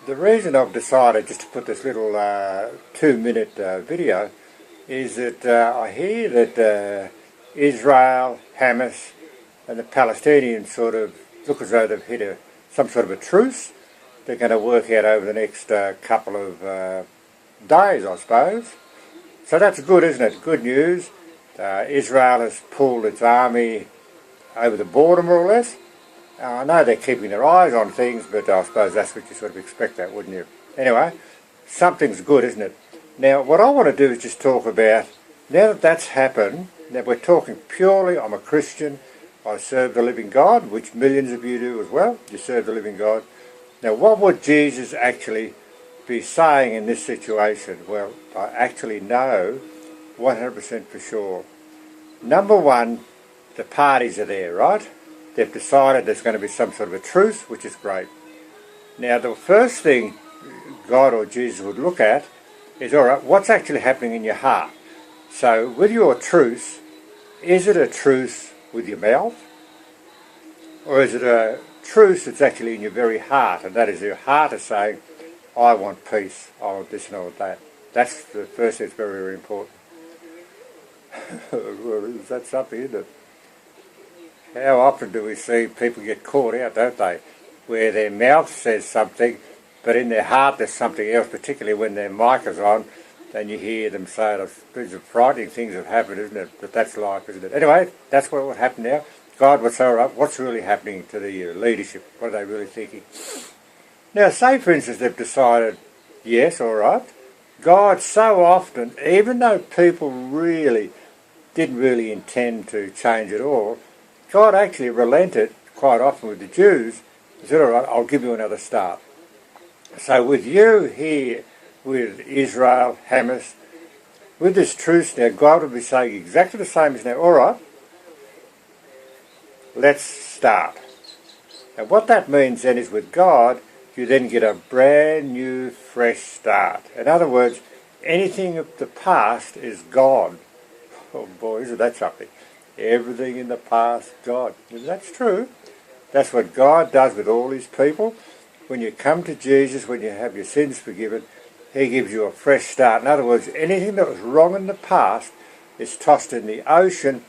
The reason I've decided just to put this little 2-minute video is that I hear that Israel, Hamas and the Palestinians sort of look as though they've hit some sort of a truce. They're going to work out over the next couple of days, I suppose. So that's good, isn't it? Good news. Israel has pulled its army over the border, more or less. I know they're keeping their eyes on things, but I suppose that's what you sort of expect that, wouldn't you? Anyway, something's good, isn't it? Now, what I want to do is just talk about, now that that's happened, now we're talking purely, I'm a Christian, I serve the living God, which millions of you do as well, you serve the living God. Now, what would Jesus actually be saying in this situation? Well, I actually know 100% for sure. Number one, the parties are there, right? They've decided there's going to be some sort of a truce, which is great. Now, the first thing God or Jesus would look at is, all right, what's actually happening in your heart? So, with your truce, is it a truce with your mouth? Or is it a truce that's actually in your very heart? And that is, your heart is saying, I want peace, I want this and I want that. That's the first thing that's very, very important. Well, is that something, isn't it? How often do we see people get caught out, don't they? Where their mouth says something, but in their heart there's something else, particularly when their mic is on, and you hear them say these are frightening things have happened, isn't it? But that's life, isn't it? Anyway, that's what would happen now. God would say, all right, what's really happening to the leadership? What are they really thinking? Now, say for instance they've decided, yes, all right, God so often, even though people really didn't really intend to change at all, God actually relented quite often with the Jews. He said, all right, I'll give you another start. So with you here, with Israel, Hamas, with this truce now, God will be saying exactly the same as now, all right, let's start. And what that means then is with God, you then get a brand new, fresh start. In other words, anything of the past is gone. Oh boy, isn't that something? Everything in the past, God. And that's true. That's what God does with all his people. When you come to Jesus, when you have your sins forgiven, he gives you a fresh start. In other words, anything that was wrong in the past is tossed in the ocean,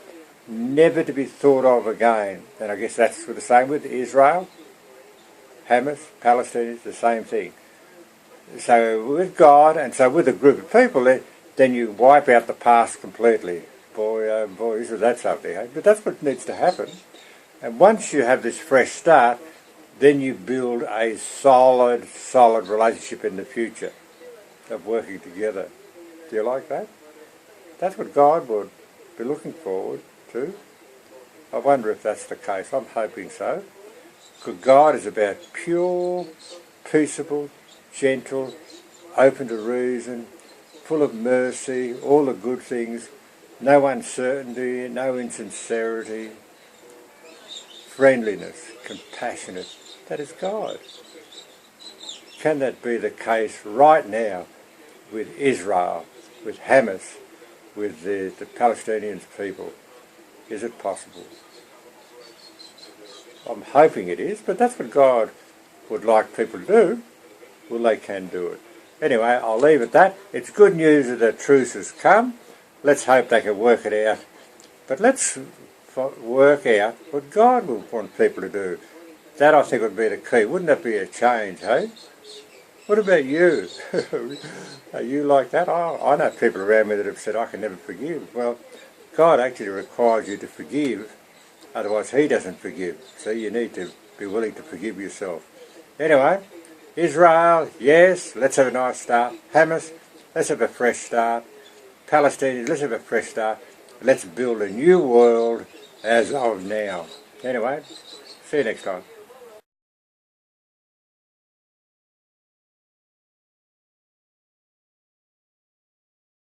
never to be thought of again. And I guess that's the same with Israel, Hamas, Palestinians, the same thing. So with God, and so with a group of people, then you wipe out the past completely. Boy, oh boy, isn't that something, eh? But that's what needs to happen. And once you have this fresh start, then you build a solid relationship in the future of working together. Do you like that? That's what God would be looking forward to. I wonder if that's the case. I'm hoping so. Because God is about pure, peaceable, gentle, open to reason, full of mercy, all the good things, no uncertainty, no insincerity, friendliness, compassionate. That is God. Can that be the case right now with Israel, with Hamas, with the Palestinians people? Is it possible? I'm hoping it is, but that's what God would like people to do. Well, they can do it. Anyway, I'll leave it at that. It's good news that the truce has come. Let's hope they can work it out. But let's work out what God will want people to do. That, I think, would be the key. Wouldn't that be a change, hey? What about you? Are you like that? Oh, I know people around me that have said, I can never forgive. Well, God actually requires you to forgive, otherwise he doesn't forgive. So you need to be willing to forgive yourself. Anyway, Israel, yes, let's have a nice start. Hamas, let's have a fresh start. Palestinians, let's have a fresh start. Let's build a new world as of now. Anyway, see you next time.